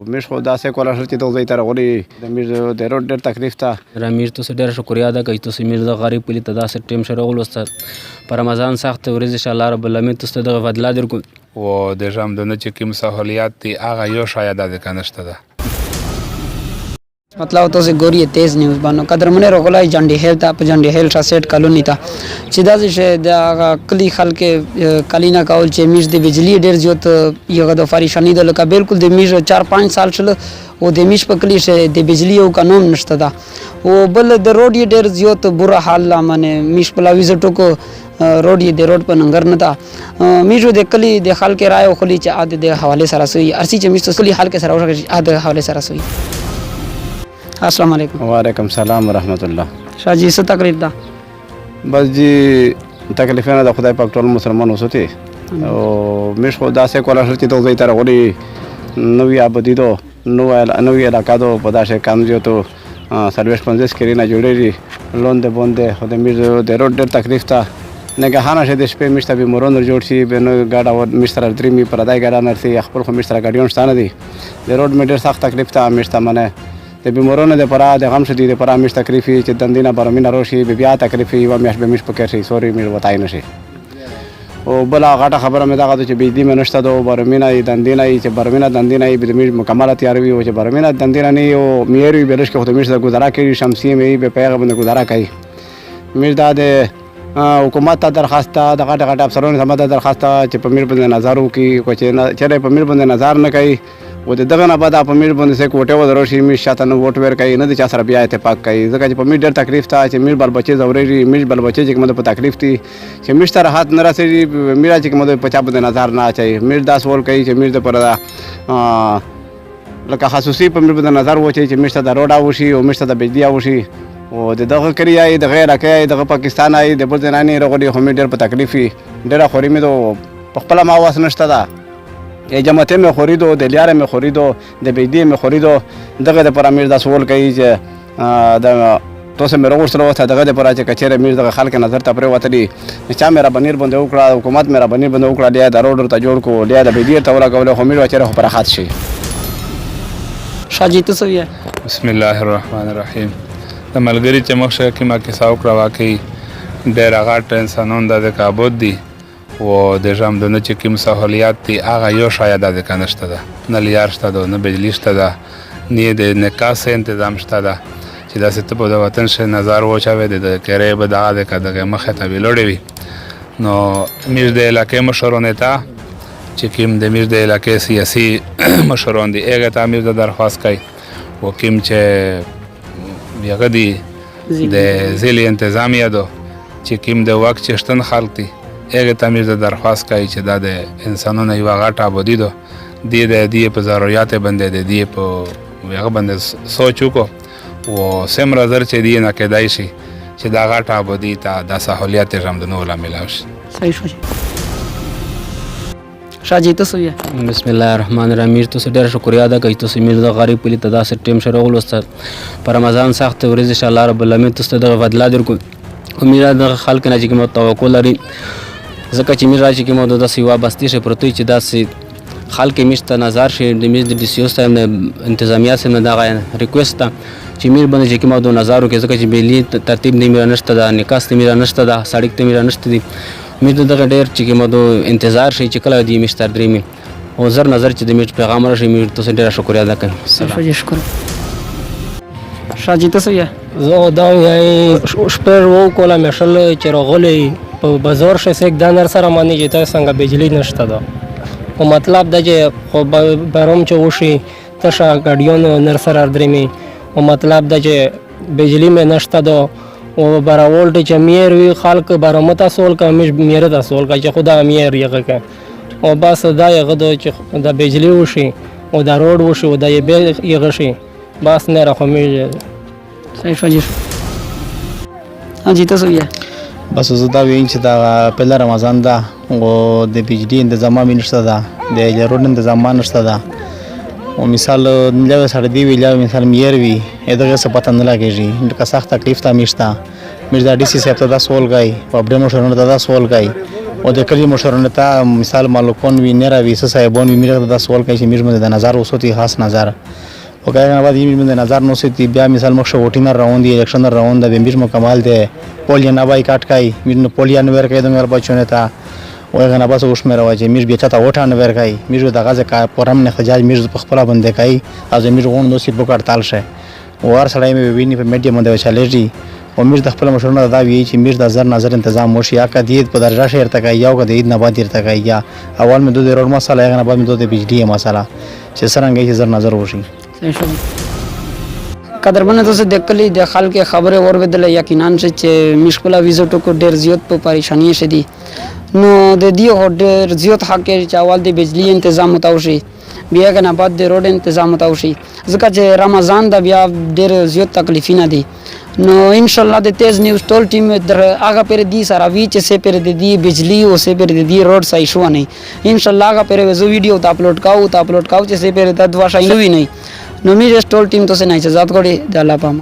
مش خو داسې کولی شو چې د ځای ته راغلي د میر د روډ ډېر تکلیف ته امیر تاسو ډېره شکریه ادا کوي تاسو میر د غریب پلي ته داسې ټیم سره راغلوست په رمضان سخت ورځ ان شاء الله رب العالمین تاسو ته دغه فضله درکړو و د ژوندونه چې کوم سہولیات دي هغه یو شاید د کنهشته ده مطلب تاسو ګوري تیز نیوز باندې قدرمنه راغلای جھنڈوخیل ته په جھنڈوخیل شاسټ کالونی ته چې دا چې د کلی خلک کلینا کول چې میش د بجلی ډیر زیات یو د فریشانی د لکه بالکل د میش 4-5 سال شل او د میش په کلی شه د بجلی او قانون نشته دا او بل د روډ ډیر زیات بره حال لامنه میش په ویزټ کو روډ د روډ په ننګر نه دا میشو د کلی د خلک رائے او خلی چې عادت د حواله سره سوی ارسی چې میش کلی حال کې سره ورغی عادت حواله سره سوی السلام علیکم وعلیکم السلام ورحمت الله شاه جی څه تقریر ده بس جی تکلیفونه د خدای پاک ټول مسلمان وسوتي او مش خو داسې کولی شو چې د ځای ته راغلي نوې آبادي دو نوې علاقه دو په داسې کام زیاتو 40-50 کرینه جوړېږي لوندې بوندې خو د میر د روډ ډېر تکلیف ته نګهانه شي د شپې مش ته بیمارونه جوړ شي به نو ګاډه مش سره درېمي پردی ګاډه نرسي خپل خو مش سره ګاډیون شته نه دي د روډ مې ډېر سخت تکلیف ته مش ته منه د بیمارونو دپاره د غم شدید دپاره مش تکلیف وي چې دندې نه بارمینه راشي بیا تکلیف وي یوه میاشت به مش پکې شي سوري میر وتای نه شي او بله غټه خبره مې دغه ده چې بجلي مې نشته ده او بارمینه یې دندې نه یي چې بارمینه دندې نه یي به د میر مکمله تیار وي او چې بارمینه دندې نه نه یي او میر وي بلش کې خو د میر سره ګزاره کوي شمسي مې به په هغه باندې ګزاره کوي میر دا د حکومت ته درخواست ده د غټ غټ افسرانو ته ماته درخواست ده چې په میر باندې نظر وکړي خو چې چېرې په میر باندې نظر نه کوي و د دغه نه بعد په میر باندې سه کوټه ودرو شي میر شاته نه ووټ ور کوي نه د چا سره بیا اتفاق کوي ځکه چې په میر ډېر تکلیف ته چې میر بل بچي زورېږي میر بل بچي چې کومه په تکلیف دي چې میر سره راحت نه راسي میر چې کومه په چا باندې نظر نه اچي میر دا سوال کوي چې میر د پر لکه خصوصي په میر باندې نظر وچي چې میر ته د روډ اوشي او میر ته د بجلی اوشي او دغه کریای د غیر راکای د پاکستان ای د بل ځنانی رغړي خو مې ډېر په تکلیف ډېر خوري مې دو په خپل ما واس نشته ده جماعت مې خوريدو د لیار مې خوريدو د بيدې مې خوريدو دغه د پر امیر دا سوال کوي چې د تاسو مې راغوښتل وته دغه د پر چې کچېره میر دغه خلک نظر ته پرې وتلی چا مې را بنیر باندې وکړه حکومت مې را بنیر باندې وکړه لیا د روډ ته جوړ کو لیا د بيدې ته ورغول خو میر وچره پر خاط شي شاجی تاسو یې بسم الله الرحمن الرحیم د ملګری چې مخشه کې ما کې ساو کړه واقعي ډېر غاټ انسانون د کابود دي و د ژوندونه چې کوم سہولیات دي هغه یو شاید د کنهشته ده نه لیار شته ده نه بجلی شته ده نه د نکاس تنظیم شته ده چې داسې ته په د وطن شه نظر وچاوي د کرې به دغه دغه مخه ته ویلوړې وي نو میر د علاقې مشرونه ته چې کوم د میر د علاقې سیاسي مشرون دي هغه ته میر د درخواست کوي و کوم چې بیاغه دی د زیلی انتزامیاں دو چې کوم د وخت چشتن خلک دي هغه ته میر د درخواست کوي چې دا د انسانونو یو غټه آبادي ده د په ضرورت باندې د په هغه باندې سوچ وکړو او سمره زر چې دی نه کېدای شي چې دا غټه آبادي ته د سہولیت ژوندونو ولا ملاوي صحیح شو شاجی تاسو یې بسم الله الرحمن الرحیم تاسو ډېر شکریه ادا کوي تاسو میر د غریب پلي ته داسې ټیم سره راغلوست په رمضان سخت ورځ ان شاء الله رب العالمین تاسو ته دغه فضله درکړو امید د خلک نه چې کوم توقع لري ځکه چې میر راځي کوم د داسې وابستې شي پرته چې داسې خلک میشته نظر شي د میز د ډیسیوس ته انتزامیاں سم دغه ریکوست چې میر باندې چې کوم د نظر وکړي ځکه چې بجلی ترتیب نه میر نشته ده نکاس نه میر نشته ده سړک ته میر نشته دي میر دغه ډېر چې کوم د انتظار شي چې کله دی مشتر درېمي او زر نظر چې د میر پیغام راشي میر تاسو ډېر شکریه ادا کوم شکر شاجی تاسو یې زه دا یې شپږ وو کوله مشل چې راغلی په بازار شه سیک دانر سره مانی چې تاسو څنګه بجلی نشته ده او مطلب دا چې خو بروم چې وشي تشه ګاډیون نر سره درېمي او مطلب دا چې بجلی مې نشته ده او براولټ چې میر وی خلک برمته سول کا میر د سول کا چې خدا میر یغه کا او بس دا یغه چې د بجلی وشي او د روډ وشي او د یغه شي بس نه راخمې صحیح فجر اجي تاسو یې بس زه دا وین چې دا په رمضان دا او د بجلی انتظام نشته ده د روډ انتظام نشته ده او مثال له سره دی ویلا مثال میر وی دغه څه پته نه لګیږي که سخت تکلیف ته میشته میر دا ډي سي صاحب ته دا سوال کوي په اپډیټ شونه دا سوال کوي او د کلی مشرانو ته مثال مالکون وی نه راوي صاحبون وی میره د سوال کوي چې میرمن د نظر وسوتی خاص نظر او کله بعد میرمن د نظر نو سوتی بیا مثال مخ ووټینګ راوند دی الیکشن راوند د بیر مکمل دی پولیا نه وای کاټ کای میرن پولیا نه ور کوي د مر بچونه ته او هغه نه بس اوس مې راوځي میر بیا چاته وټه نه ور کوي میر د غزه کا پرم نه خجاج میر په خپل باندې کوي از میر غون نو سی بوکړ تال شه ور سړی مې ویني په میډیا باندې چالېږي او میر د خپل مشرانو دا وی چې میر د نظر تنظیم وشي یا کدی په درجه شهر ته کوي یا کدی نه بعد ته کوي یا اول مې د روډ مسله هغه نه بعد مې د بجلی مسله چې څنګه یې نظر وشي قدرمن تاسو د کلی د خلک خبره اوریدل یقینا چې مشکله ویزټ کو ډیر زیات په پریشانی شدي نو د دې ډیر زیات حق چې اول د بجلی تنظیم متوشي بیا کنه بعد د روډ تنظیم متوشي ځکه چې رمضان د بیا ډیر زیات تکلیفونه دي نو ان شاء الله د تیز نیوز ټول ټیم در هغه پر دي سره وی چې سه پر دي بجلی او سه پر دي روډ صحیح شو نه ان شاء الله هغه پر ویډیو ته اپلوډ کاو چې سه پر د دوا شای نه وی نه نو می ټول ټیم ته نه اجازه کوي د الله پام